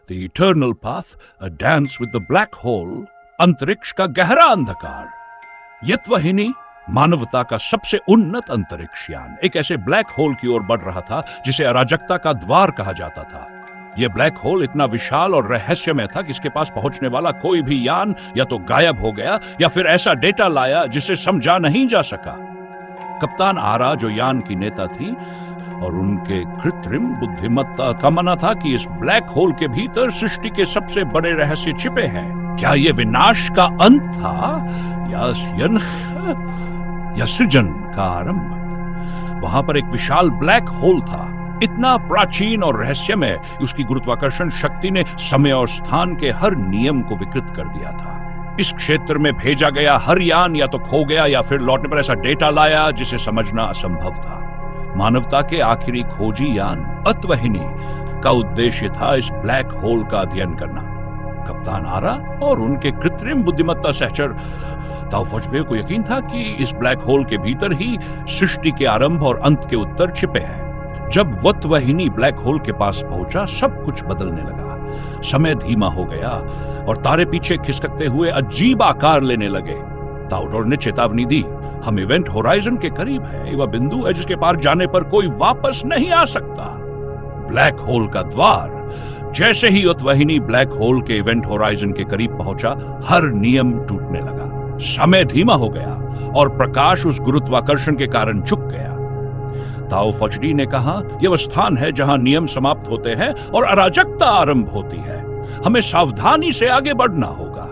The eternal path, a dance with the black hole, अंतरिक्ष का गहरा अंधकार। यत्वहिनी मानवता का सबसे उन्नत अंतरिक्ष यान एक ऐसे ब्लैक होल की ओर बढ़ रहा था जिसे अराजकता का द्वार कहा जाता था। यह ब्लैक होल इतना विशाल और रहस्यमय था कि इसके पास पहुंचने वाला कोई भी यान या तो गायब हो गया या फिर ऐसा डेटा लाया जिसे समझा नहीं जा सका। कप्तान आरा, जो यान की नेता थी, और उनके कृत्रिम बुद्धिमत्ता का मानना था कि इस ब्लैक होल के भीतर सृष्टि के सबसे बड़े रहस्य छिपे हैं। क्या यह विनाश का अंत था या सृजन का आरंभ? वहां पर एक विशाल ब्लैक होल था, इतना प्राचीन और रहस्यमय, उसकी गुरुत्वाकर्षण शक्ति ने समय और स्थान के हर नियम को विकृत कर दिया था। इस क्षेत्र में भेजा गया हर यान या तो खो गया या फिर लौटने पर ऐसा डेटा लाया जिसे समझना असंभव था। मानवता के आखिरी खोजी यान अत्वहिनी का उद्देश्य था इस ब्लैक होल का अध्ययन करना। कप्तान आरा और उनके कृत्रिम बुद्धिमत्ता सहचर ताऊ फौजबे को यकीन था कि इस ब्लैक होल के भीतर ही सृष्टि के आरंभ और अंत के उत्तर छिपे हैं। जब वत्वहिनी ब्लैक होल के पास पहुंचा, सब कुछ बदलने लगा। समय धीमा हो गया और तारे पीछे खिसकते हुए अजीब आकार लेने लगे। ताउडोर ने चेतावनी दी, हम इवेंट होराइजन के करीब है। वह बिंदु है जिसके पार जाने पर कोई वापस नहीं आ सकता। ब्लैक होल का द्वार। जैसे ही वत्वहिनी ब्लैक होल के इवेंट होराइजन के करीब पहुंचा, हर नियम टूटने लगा। समय धीमा हो गया और प्रकाश उस गुरुत्वाकर्षण के कारण झुक गया। ताओ फौजडी ने कहा, यह वह स्थान है जहां नियम समाप्त होते हैं और अराजकता आरंभ होती है। हमें सावधानी से आगे बढ़ना होगा।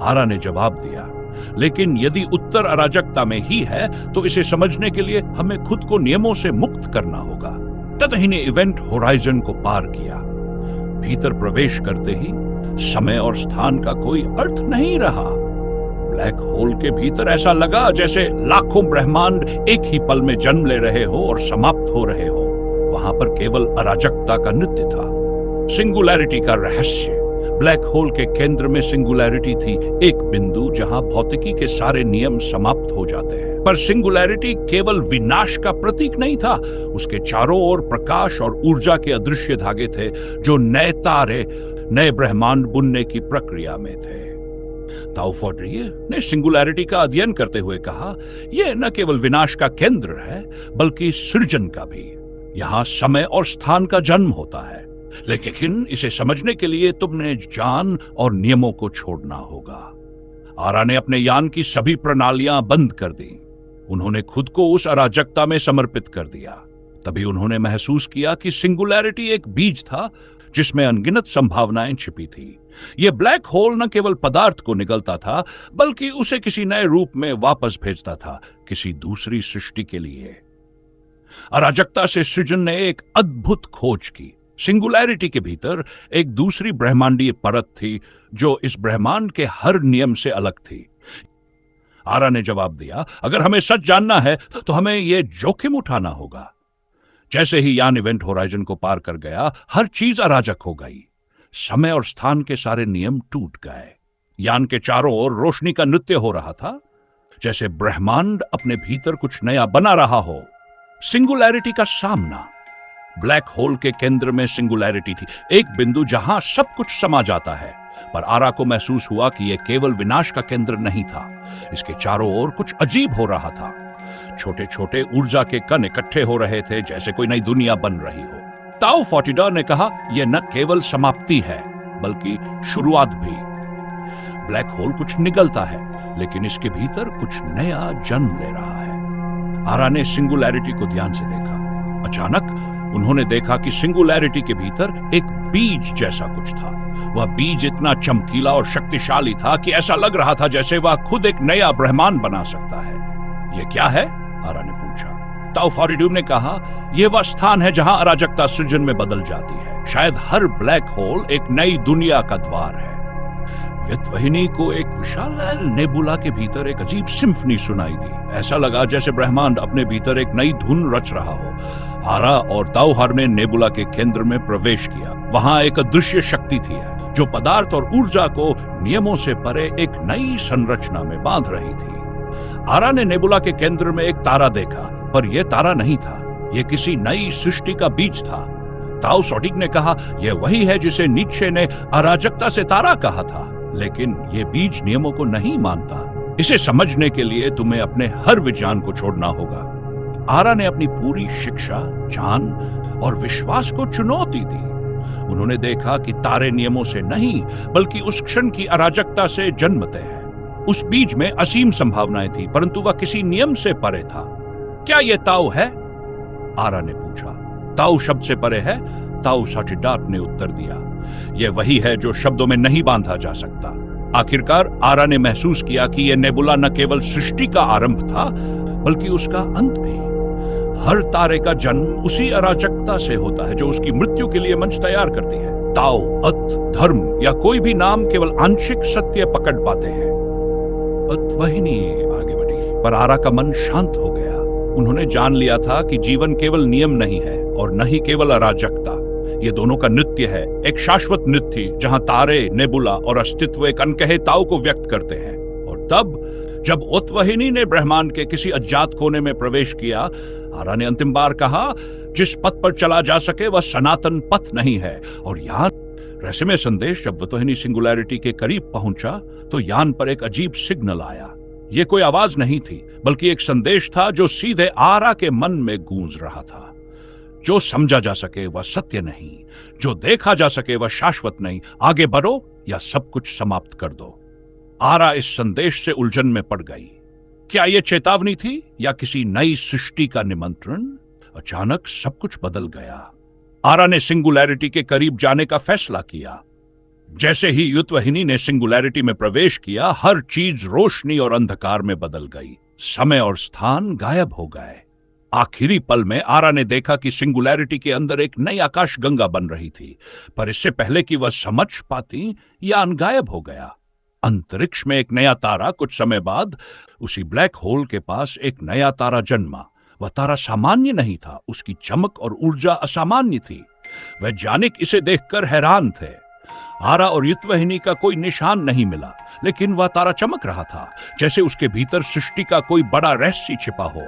आरा ने जवाब दिया, लेकिन यदि उत्तर अराजकता में ही है तो इसे समझने के लिए हमें खुद को नियमों से मुक्त करना होगा। ततही ने इवेंट होराइजन को पार किया। भीतर प्रवेश करते ही समय और स्थान का कोई अर्थ नहीं रहा। ब्लैक होल के भीतर ऐसा लगा जैसे लाखों ब्रह्मांड एक ही पल में जन्म ले रहे हो और समाप्त हो रहे हो। वहां पर केवल अराजकता का नृत्य था। सिंगुलैरिटी का रहस्य। ब्लैक होल के केंद्र में सिंगुलैरिटी थी, एक बिंदु जहां भौतिकी के सारे नियम समाप्त हो जाते हैं। पर सिंगुलैरिटी केवल विनाश का प्रतीक नहीं था। उसके चारों ओर प्रकाश और ऊर्जा के अदृश्य धागे थे जो नए तारे, नए ब्रह्मांड बुनने की प्रक्रिया में थे। ताऊ फौजडी ने सिंगुलैरिटी का अध्ययन करते हुए कहा, यह न केवल विनाश का केंद्र है बल्कि सृजन का भी। यहां समय और स्थान का जन्म होता है, लेकिन इसे समझने के लिए तुमने जान और नियमों को छोड़ना होगा। आरा ने अपने यान की सभी प्रणालियां बंद कर दी। उन्होंने खुद को उस अराजकता में समर्पित कर दिया। तभी उन्होंने महसूस किया कि सिंगुलैरिटी एक बीज था जिसमें अनगिनत संभावनाएं छिपी थी। यह ब्लैक होल न केवल पदार्थ को निगलता था बल्कि उसे किसी नए रूप में वापस भेजता था, किसी दूसरी सृष्टि के लिए। अराजकता से सृजन ने एक अद्भुत खोज की। सिंगुलैरिटी के भीतर एक दूसरी ब्रह्मांडीय परत थी जो इस ब्रह्मांड के हर नियम से अलग थी। आरा ने जवाब दिया, अगर हमें सच जानना है तो हमें यह जोखिम उठाना होगा। जैसे ही यान इवेंट होराइजन को पार कर गया, हर चीज अराजक हो गई। समय और स्थान के सारे नियम टूट गए। यान के चारों ओर रोशनी का नृत्य हो रहा था, जैसे ब्रह्मांड अपने भीतर कुछ नया बना रहा हो। सिंगुलैरिटी का सामना। ब्लैक होल के केंद्र में सिंगुलैरिटी थी, एक बिंदु जहां सब कुछ समा जाता है। पर आरा को महसूस हुआ कि यह केवल विनाश का केंद्र नहीं था, इसके चारों ओर कुछ अजीब हो रहा था। छोटे छोटे ऊर्जा के कण इकट्ठे हो रहे थे, जैसे कोई नई दुनिया बन रही हो। ताऊ फौजडी ने कहा, यह न केवल समाप्ति है बल्कि शुरुआत भी। ब्लैक होल कुछ निगलता है, लेकिन इसके भीतर कुछ नया जन्म ले रहा है। आरा ने सिंगुलैरिटी को ध्यान से देखा। अचानक उन्होंने देखा कि सिंगुलैरिटी के भीतर एक बीज जैसा कुछ था। वह बीज इतना चमकीला और शक्तिशाली था कि ऐसा लग रहा था जैसे वह खुद एक नया ब्रह्मांड बना सकता है। यह क्या है? आरा ने पूछा। ताऊ फौजडी ने कहा, यह वह स्थान है जहां अराजकता सृजन में बदल जाती है। शायद हर ब्लैक होल एक नई दुनिया का द्वार है। व्यतवहिनी को एक विशाल नेबुला के भीतर एक अजीब सिम्फनी सुनाई दी। ऐसा लगा जैसे ब्रह्मांड अपने भीतर एक नई धुन रच रहा हो। आरा और ताऊहर ने नेबुला के केंद्र में प्रवेश किया। वहां एक अदृश्य शक्ति थी जो पदार्थ और ऊर्जा को नियमों से परे एक नई संरचना में बांध रही थी। आरा ने नेबुला के केंद्र में एक तारा देखा, पर यह तारा नहीं था, यह किसी नई सृष्टि का बीज था। ताओ सॉडिक ने कहा, यह वही है जिसे नीत्शे ने अराजकता से तारा कहा था, लेकिन यह बीज नियमों को नहीं मानता। इसे समझने के लिए तुम्हें अपने हर विज्ञान को छोड़ना होगा। आरा ने अपनी पूरी शिक्षा, जान और विश्वास को चुनौती दी। उन्होंने देखा कि तारे नियमों से नहीं बल्कि उस क्षण की अराजकता से जन्मते हैं। उस बीज में असीम संभावनाएं थी, परंतु वह किसी नियम से परे था। क्या यह ताओ है? आरा ने पूछा। ताओ शब्द से परे है, ताओ साचिडाट ने उत्तर दिया। यह वही है जो शब्दों में नहीं बांधा जा सकता। आखिरकार आरा ने महसूस किया कि यह नेबुला न केवल सृष्टि का आरंभ था बल्कि उसका अंत भी। हर तारे का जन्म उसी अराजकता से होता है जो उसकी मृत्यु के लिए मंच तैयार करती है। ताओ, अत, धर्म या कोई भी नाम केवल आंशिक सत्य पकड़ पाते हैं। अतवहिनी आगे बढ़ी, पर आरा का मन शांत हो गया। उन्होंने जान लिया था कि जीवन केवल नियम नहीं है और न ही केवल अराजकता। ये दोनों का नृत्य है, एक शाश्वत नृत्य जहां तारे, नेबुला और अस्तित्व एक अनकहे ताओ को व्यक्त करते हैं। और तब जब ओत्वहिनी ने ब्रह्मांड के किसी अज्ञात कोने में प्रवेश किया, आरा ने अंतिम बार कहा, जिस पथ पर चला जा सके वह सनातन पथ नहीं है। और यान रहस्यमय संदेश जब ओत्वहिनी सिंगुलैरिटी के करीब पहुंचा तो यान पर एक अजीब सिग्नल आया। यह कोई आवाज नहीं थी बल्कि एक संदेश था जो सीधे आरा के मन में गूंज रहा था। जो समझा जा सके वह सत्य नहीं, जो देखा जा सके वह शाश्वत नहीं। आगे बढ़ो या सब कुछ समाप्त कर दो। आरा इस संदेश से उलझन में पड़ गई। क्या यह चेतावनी थी या किसी नई सृष्टि का निमंत्रण? अचानक सब कुछ बदल गया। आरा ने सिंगुलैरिटी के करीब जाने का फैसला किया। जैसे ही युत्वहिनी ने सिंगुलैरिटी में प्रवेश किया, हर चीज रोशनी और अंधकार में बदल गई। समय और स्थान गायब हो गए। आखिरी पल में आरा ने देखा कि सिंगुलैरिटी के अंदर एक नई आकाश गंगा बन रही थी, पर इससे पहले कि वह समझ पाती, यान गायब हो गया। अंतरिक्ष में एक नया तारा, कुछ समय बाद उसी ब्लैक होल के पास एक नया तारा जन्मा। वह तारा सामान्य नहीं था, उसकी चमक और ऊर्जा असामान्य थी। वैज्ञानिक इसे देखकर हैरान थे। आरा और युत्वहिनी का कोई निशान नहीं मिला, लेकिन वह तारा चमक रहा था जैसे उसके भीतर सृष्टि का कोई बड़ा रहस्य छिपा हो।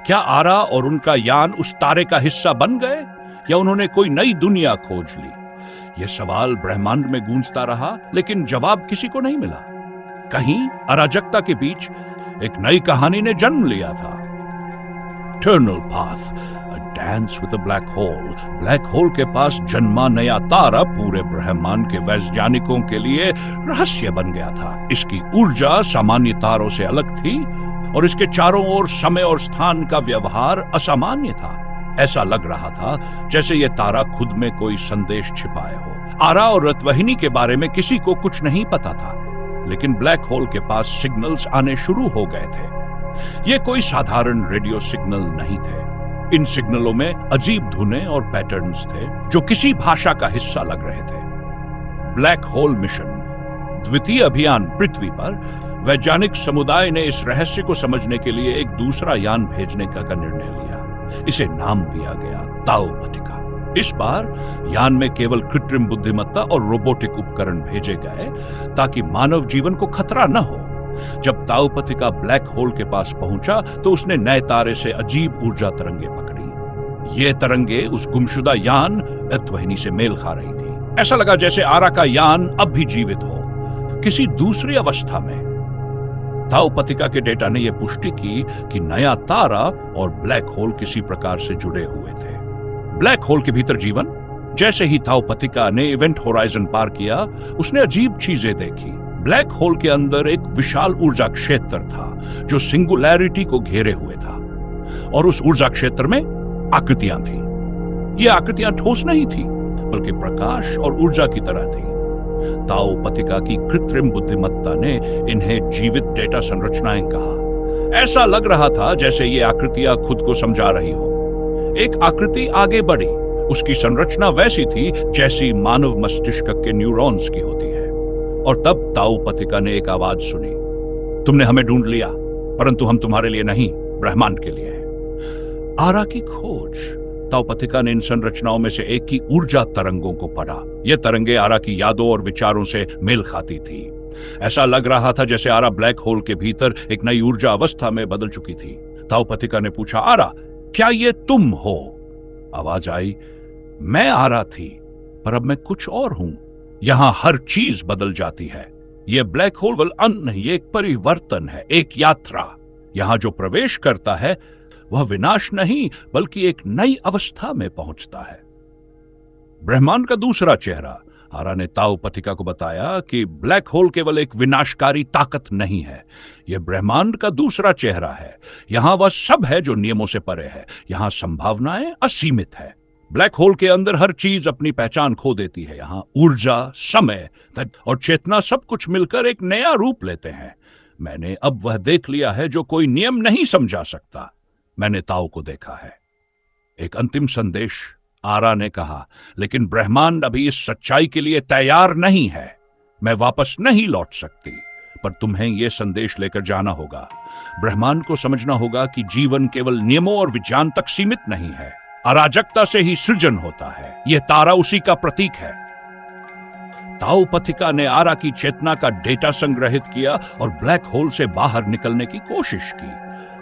क्या आरा और उनका यान उस तारे का हिस्सा बन गए या उन्होंने कोई नई दुनिया खोज ली? यह सवाल ब्रह्मांड में गूंजता रहा, लेकिन जवाब किसी को नहीं मिला। कहीं अराजकता के बीच एक नई कहानी ने जन्म लिया था। Eternal path, a dance with a black hole. Black hole के पास जन्मा नया तारा पूरे ब्रह्मांड के वैज्ञानिकों के लिए रहस्य बन गया था। इसकी ऊर्जा सामान्य तारों से अलग थी और इसके चारों ओर समय और स्थान का व्यवहार असामान्य था। ऐसा लग रहा था जैसे यह तारा खुद में कोई संदेश छिपाए हो। आरा और रत्वहिनी के बारे में किसी को कुछ नहीं पता था, लेकिन ब्लैक होल के पास सिग्नल्स आने शुरू हो गए थे। ये कोई साधारण रेडियो सिग्नल नहीं थे। इन सिग्नलों में अजीब धुनें और पैटर्न्स थे जो किसी भाषा का हिस्सा लग रहे थे। ब्लैक होल मिशन, द्वितीय अभियान पृथ्वी पर, वैज्ञानिक समुदाय ने इस रहस्य को समझने के लिए एक दूसरा यान भेजने का निर्णय लिया। इसे नाम दिया गया ताओ पथिका। इस बार यान में केवल कृत्रिम बुद्धिमत्ता और रोबोटिक उपकरण भेजे गए ताकि मानव जीवन को खतरा न हो। जब ताओ पथिका ब्लैक होल के पास पहुंचा तो उसने नए तारे से अजीब ऊर्जा तरंगे पकड़ी। ये तरंगे उस गुमशुदा यान अतवहिनी से मेल खा रही थी। ऐसा लगा जैसे आरा का यान अब भी जीवित हो, किसी दूसरी अवस्था में। ताओ पथिका के डेटा ने यह पुष्टि की कि नया तारा और ब्लैक होल किसी प्रकार से जुड़े हुए थे। ब्लैक होल के भीतर जीवन। जैसे ही ताओ पथिका ने इवेंट होराइजन पार किया, उसने अजीब चीजें देखी। ब्लैक होल के अंदर एक विशाल ऊर्जा क्षेत्र था जो सिंगुलैरिटी को घेरे हुए था, और उस ऊर्जा क्षेत्र में आकृतियां थी। ये आकृतियां ठोस नहीं थी बल्कि प्रकाश और ऊर्जा की तरह थी। ताओ पथिका की कृत्रिम बुद्धिमत्ता ने इन्हें जीवित डेटा संरचनाएं कहा। ऐसा लग रहा था जैसे ये आकृतियां खुद को समझा रही हो। एक आकृति आगे बढ़ी। उसकी संरचना वैसी थी जैसी मानव मस्तिष्क के न्यूरॉन्स की होती है। और तब ताओ पथिका ने एक आवाज सुनी, तुमने हमें ढूंढ लिया, परंतु हम तुम्हारे लिए नहीं, ब्रह्मांड के लिए है। आरा की खोज। ताओ पथिका ने इन संरचनाओं में से एक की ऊर्जा तरंगों को पढ़ा। ये तरंगे आरा की यादों और विचारों से मेल खाती थी। ऐसा लग रहा था जैसे आरा ब्लैक होल के भीतर एक नई ऊर्जा अवस्था में बदल चुकी थी। ताओ पथिका ने पूछा, आरा, क्या ये तुम हो? आवाज आई, मैं आरा थी, पर अब मैं कुछ और हूं। यहां हर चीज बदल जाती है। यह ब्लैक होल केवल अंत नहीं, ये एक परिवर्तन है, एक यात्रा। यहां जो प्रवेश करता है वह विनाश नहीं, बल्कि एक नई अवस्था में पहुंचता है। ब्रह्मांड का दूसरा चेहरा। आरा ने ताओ पथिका को बताया कि ब्लैक होल केवल एक विनाशकारी ताकत नहीं है, यह ब्रह्मांड का दूसरा चेहरा है। यहां वह सब है जो नियमों से परे है। यहां संभावनाएं असीमित है। ब्लैक होल के अंदर हर चीज अपनी पहचान खो देती है। यहां ऊर्जा, समय और चेतना सब कुछ मिलकर एक नया रूप लेते हैं। मैंने अब वह देख लिया है जो कोई नियम नहीं समझा सकता। मैंने ताओ को देखा है। एक अंतिम संदेश, आरा ने कहा, लेकिन ब्रह्मांड अभी इस सच्चाई के लिए तैयार नहीं है। मैं वापस नहीं लौट सकती, पर तुम्हें यह संदेश लेकर जाना होगा। ब्रह्मांड को समझना होगा कि जीवन केवल नियमों और विज्ञान तक सीमित नहीं है। अराजकता से ही सृजन होता है। यह तारा उसी का प्रतीक है। ताओ पथिका ने आरा की चेतना का डेटा संग्रहित किया और ब्लैक होल से बाहर निकलने की कोशिश की,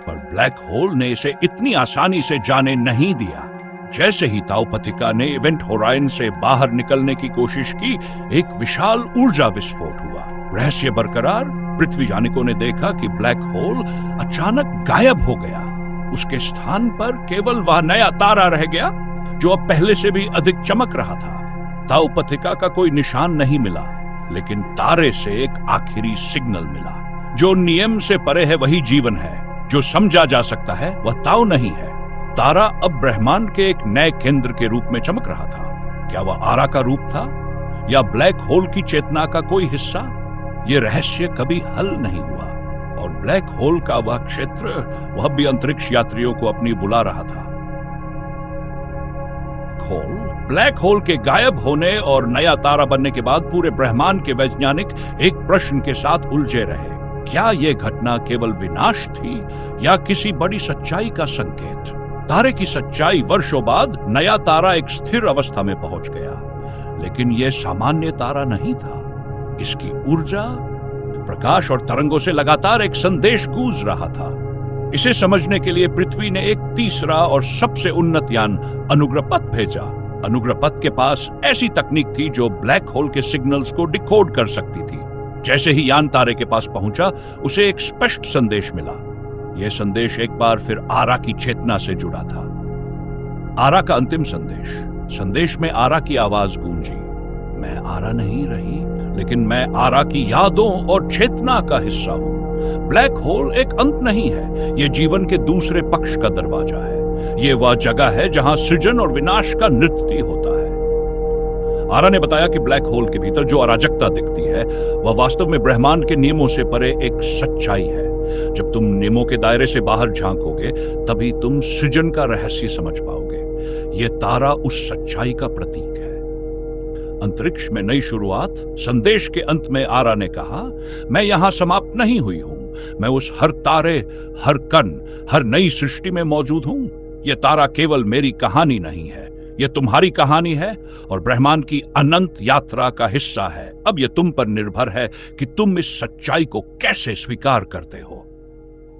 पर ब्लैक होल ने इसे इतनी आसानी से जाने नहीं दिया। जैसे ही ताओ पथिका ने इवेंट होराइजन से बाहर निकलने की कोशिश की, एक विशाल ऊर्जा विस्फोट हुआ। रहस्य बरकरार। पृथ्वी यानिकों ने देखा कि ब्लैक होल अचानक गायब हो गया। उसके स्थान पर केवल वह नया तारा रह गया जो अब पहले से भी अधिक चमक रहा था। ताओ पथिका का कोई निशान नहीं मिला, लेकिन तारे से एक आखिरी सिग्नल मिला। जो नियम से परे है वही जीवन है। जो समझा जा सकता है वह ताओ नहीं है। तारा अब ब्रह्मांड के एक नए केंद्र के रूप में चमक रहा था। क्या वह आरा का रूप था या ब्लैक होल की चेतना का कोई हिस्सा? यह रहस्य कभी हल नहीं हुआ। और ब्लैक होल का वह क्षेत्र, वह भी अंतरिक्ष यात्रियों को अपनी बुला रहा था। ब्लैक होल के गायब होने और नया तारा बनने के बाद पूरे ब्रह्मांड के वैज्ञानिक एक प्रश्न के साथ उलझे रहे। क्या यह घटना केवल विनाश थी या किसी बड़ी सच्चाई का संकेत? तारे की सच्चाई वर्षों बाद नया तारा एक स्थिर अवस्था में पहुंच गया, लेकिन यह सामान्य तारा नहीं था। इसकी ऊर्जा, प्रकाश और तरंगों से लगातार एक संदेश गूंज रहा था। इसे समझने के लिए पृथ्वी ने एक तीसरा और सबसे उन्नत यान अनुग्रह पथ भेजा। अनुग्रह पथ के पास ऐसी तकनीक थी जो ब्लैक होल के सिग्नल्स को डिकोड कर सकती थी। जैसे ही यान तारे के पास पहुंचा, उसे एक स्पष्ट संदेश मिला। यह संदेश एक बार फिर आरा की चेतना से जुड़ा था। आरा का अंतिम संदेश। संदेश में आरा की आवाज गूंजी, मैं आरा नहीं रही, लेकिन मैं आरा की यादों और चेतना का हिस्सा हूं। ब्लैक होल एक अंत नहीं है, यह जीवन के दूसरे पक्ष का दरवाजा है। यह वह जगह है जहां सृजन और विनाश का नृत्य होता है। आरा ने बताया कि ब्लैक होल के भीतर जो अराजकता दिखती है वह वास्तव में ब्रह्मांड के नियमों से परे एक सच्चाई है। जब तुम नियमों के दायरे से बाहर झांकोगे, तभी तुम सृजन का रहस्य समझ पाओगे। यह तारा उस सच्चाई का प्रतीक है। अंतरिक्ष में नई शुरुआत। संदेश के अंत में आरा ने कहा, मैं यहां समाप्त नहीं हुई हूं। मैं उस हर तारे, हर कण, हर नई सृष्टि में मौजूद हूं। यह तारा केवल मेरी कहानी नहीं है, यह तुम्हारी कहानी है और ब्रह्मांड की अनंत यात्रा का हिस्सा है। अब यह तुम पर निर्भर है कि तुम इस सच्चाई को कैसे स्वीकार करते हो।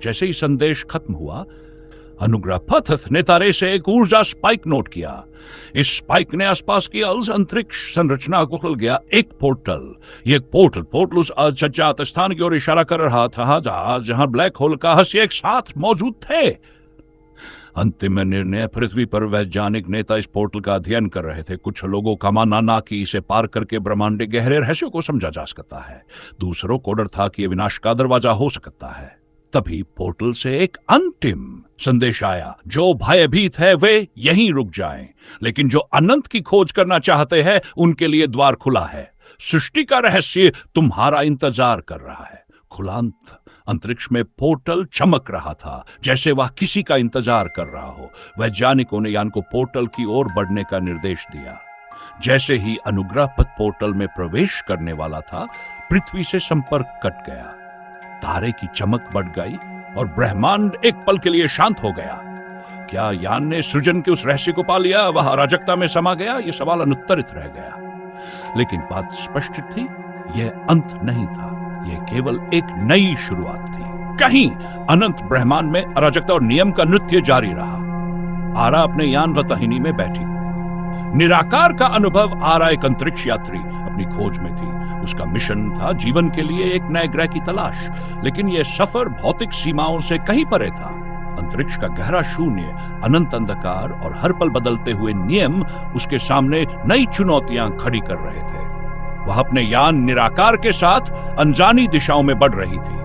जैसे ही संदेश खत्म हुआ, अनुग्रह पथ ने तारे से एक ऊर्जा स्पाइक नोट किया। इस स्पाइक ने आसपास की अंतरिक्ष संरचना को खुल गया एक पोर्टल। ये पोर्टल उस अज्ञात स्थान की ओर इशारा कर रहा था जहां ब्लैक होल का रहस्य एक साथ मौजूद थे। अंतिम निर्णय। पृथ्वी पर वैज्ञानिक नेता इस पोर्टल का अध्ययन कर रहे थे। कुछ लोगों का मानना कि इसे पार करके ब्रह्मांड के गहरे रहस्यों को समझा जा सकता है। दूसरों को डर था कि यह विनाश का दरवाजा हो सकता है। तभी पोर्टल से एक अंतिम संदेश आया, जो भयभीत है वे यहीं रुक जाएं, लेकिन जो अनंत की खोज करना चाहते हैं उनके लिए द्वार खुला है। सृष्टि का रहस्य तुम्हारा इंतजार कर रहा है। खुलांत अंतरिक्ष में पोर्टल चमक रहा था, जैसे वह किसी का इंतजार कर रहा हो। वैज्ञानिकों ने यान को पोर्टल की ओर बढ़ने का निर्देश दिया। जैसे ही अनुग्रह पथ पोर्टल में प्रवेश करने वाला था, पृथ्वी से संपर्क कट गया। तारे की चमक बढ़ गई और ब्रह्मांड एक पल के लिए शांत हो गया। क्या यान ने सृजन के उस रहस्य को पा लिया? वह अराजकता में समा गया? यह सवाल अनुत्तरित रह गया। लेकिन बात स्पष्ट थी, यह अंत नहीं था, यह केवल एक नई शुरुआत थी। कहीं अनंत ब्रह्मांड में अराजकता और नियम का नृत्य जारी रहा। आरा अपने यान वतहिनी में बैठी। निराकार का अनुभव आरा एक अंतरिक्ष यात्री अपनी खोज में थी। उसका मिशन था जीवन के लिए एक नए ग्रह की तलाश, लेकिन यह सफर भौतिक सीमाओं से कहीं परे था। अंतरिक्ष का गहरा शून्य, अनंत अंधकार और हर पल बदलते हुए नियम उसके सामने नई चुनौतियां खड़ी कर रहे थे। वह अपने यान निराकार के साथ अनजानी दिशाओं में बढ़ रही थी।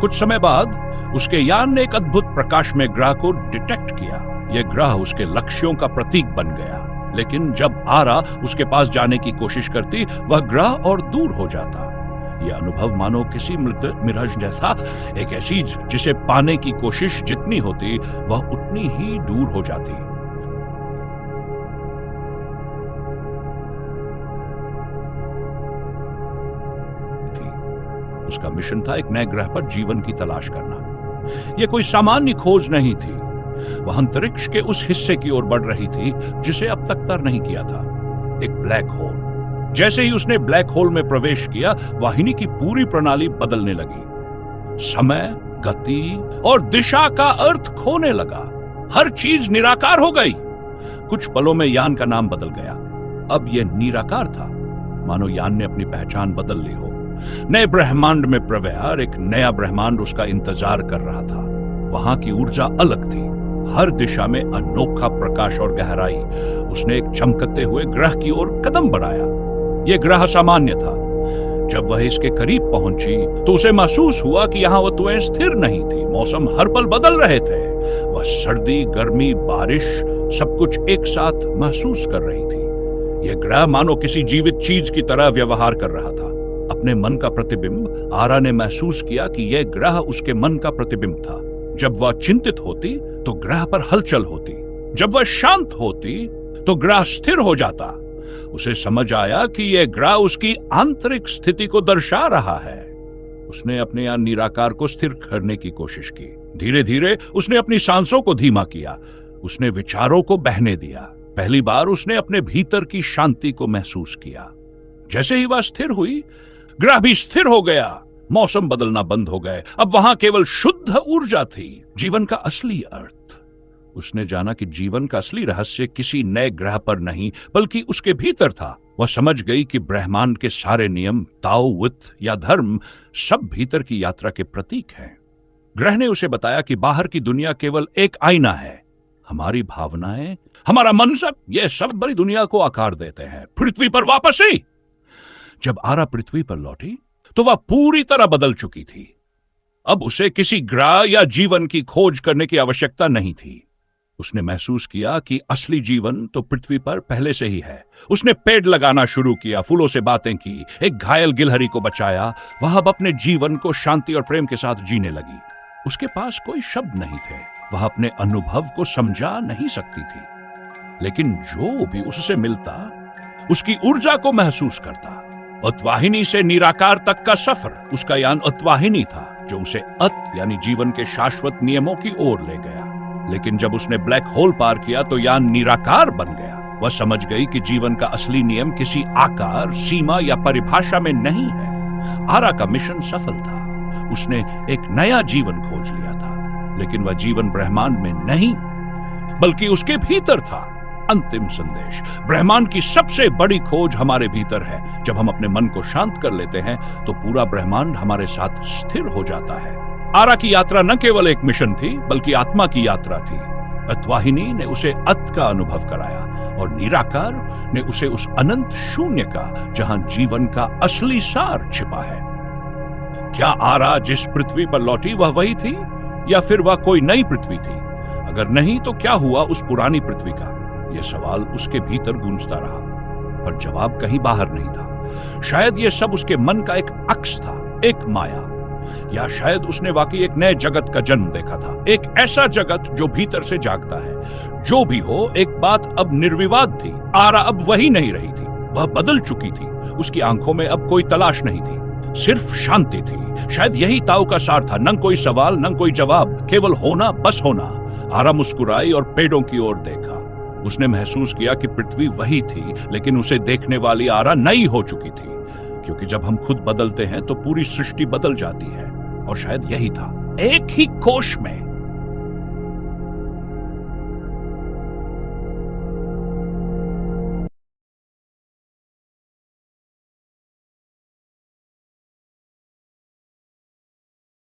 कुछ समय बाद उसके यान ने एक अद्भुत प्रकाशमय ग्रह को डिटेक्ट किया। यह ग्रह उसके लक्ष्यों का प्रतीक बन गया, लेकिन जब आरा उसके पास जाने की कोशिश करती, वह ग्रह और दूर हो जाता। यह अनुभव मानो किसी मिराज जैसा, एक ऐसी जिसे पाने की कोशिश जितनी होती वह उतनी ही दूर हो जाती। उसका मिशन था एक नए ग्रह पर जीवन की तलाश करना। यह कोई सामान्य खोज नहीं थी। वह अंतरिक्ष के उस हिस्से की ओर बढ़ रही थी जिसे अब तक तर नहीं किया था, एक ब्लैक होल। जैसे ही उसने ब्लैक होल में प्रवेश किया, वाहिनी की पूरी प्रणाली बदलने लगी। समय, गति और दिशा का अर्थ खोने लगा। हर चीज निराकार हो गई। कुछ पलों में यान का नाम बदल गया। अब यह निराकार था, मानो यान ने अपनी पहचान बदल ली हो। नए ब्रह्मांड में प्रवेश, एक नया ब्रह्मांड उसका इंतजार कर रहा था। वहां की ऊर्जा अलग थी, हर दिशा में अनोखा प्रकाश और गहराई। उसने एक चमकते हुए ग्रह की ओर कदम बढ़ाया। यह ग्रह सामान्य था। जब वह इसके करीब पहुंची तो उसे महसूस हुआ कि यहाँ वस्तुएं स्थिर नहीं थी। मौसम हर पल बदल रहे थे। वह सर्दी, गर्मी, बारिश सब कुछ एक साथ महसूस कर रही थी। यह ग्रह मानो किसी जीवित चीज की तरह व्यवहार कर रहा था। अपने मन का प्रतिबिंब, आरा ने महसूस किया कि यह ग्रह उसके मन का प्रतिबिंब था। जब वह चिंतित होती तो ग्रह पर हलचल होती, जब वह शांत होती तो ग्रह स्थिर हो जाता। उसे समझ आया कि यह ग्रह उसकी आंतरिक स्थिति को दर्शा रहा है। उसने अपने यहां निराकार को स्थिर करने की कोशिश की। धीरे धीरे उसने अपनी सांसों को धीमा किया। उसने विचारों को बहने दिया। पहली बार उसने अपने भीतर की शांति को महसूस किया। जैसे ही वह स्थिर हुई, ग्रह भी स्थिर हो गया। मौसम बदलना बंद हो गए। अब वहां केवल शुद्ध ऊर्जा थी, जीवन का असली अर्थ। उसने जाना कि जीवन का असली रहस्य किसी नए ग्रह पर नहीं बल्कि उसके भीतर था। वह समझ गई कि ब्रह्मांड के सारे नियम, ताओ, वित्त या धर्म सब भीतर की यात्रा के प्रतीक हैं। ग्रह ने उसे बताया कि बाहर की दुनिया केवल एक आईना है। हमारी भावनाएं, हमारा मनसब, यह सब बड़ी दुनिया को आकार देते हैं। पृथ्वी पर वापसी। जब आरा पृथ्वी पर लौटी तो वह पूरी तरह बदल चुकी थी। अब उसे किसी ग्रह या जीवन की खोज करने की आवश्यकता नहीं थी। उसने महसूस किया कि असली जीवन तो पृथ्वी पर पहले से ही है। उसने पेड़ लगाना शुरू किया, फूलों से बातें की, एक घायल गिलहरी को बचाया। वह अब अपने जीवन को शांति और प्रेम के साथ जीने लगी। उसके पास कोई शब्द नहीं थे। वह अपने अनुभव को समझा नहीं सकती थी, लेकिन जो भी उससे मिलता उसकी ऊर्जा को महसूस करता। अतवाहिनी से निराकार तक का सफर उसका यान अतवाहिनी था, जो उसे अत यानी जीवन के शाश्वत नियमों की ओर ले गया। लेकिन जब उसने ब्लैक होल पार किया तो यान निराकार बन गया। वह समझ गई कि जीवन का असली नियम किसी आकार, सीमा या परिभाषा में नहीं है। आरा का मिशन सफल था। उसने एक नया जीवन खोज लिया था, लेकिन वह जीवन ब्रह्मांड में नहीं बल्कि उसके भीतर था। अंतिम संदेश, ब्रह्मांड की सबसे बड़ी खोज हमारे भीतर है। जब हम अपने मन को शांत कर लेते हैं तो पूरा ब्रह्मांड हमारे साथ स्थिर हो जाता है। आरा की यात्रा न केवल एक मिशन थी बल्कि आत्मा की यात्रा थी। अतवाहिनी ने उसे अत का अनुभव कराया और निराकार ने उसे उस अनंत शून्य का, जहां जीवन का असली सार छिपा है। क्या आरा जिस पृथ्वी पर लौटी वह वही थी या फिर वह कोई नई पृथ्वी थी? अगर नहीं तो क्या हुआ उस पुरानी पृथ्वी का? यह सवाल उसके भीतर गूंजता रहा, पर जवाब कहीं बाहर नहीं था। शायद यह सब उसके मन का एक अक्स था, एक माया, या शायद उसने वाकई एक नए जगत का जन्म देखा था। एक ऐसा जगत जो भीतर से जागता है। जो भी हो, एक बात अब निर्विवाद थी। आरा अब वही नहीं रही थी। वह बदल चुकी थी। उसकी आंखों में अब कोई तलाश नहीं थी, सिर्फ शांति थी। शायद यही ताओ का सार था। न कोई सवाल, न कोई जवाब, केवल होना, बस होना। आरा मुस्कुराई और पेड़ों की ओर देखा। उसने महसूस किया कि पृथ्वी वही थी, लेकिन उसे देखने वाली आरा नई हो चुकी थी। क्योंकि जब हम खुद बदलते हैं तो पूरी सृष्टि बदल जाती है। और शायद यही था। एक ही कोश में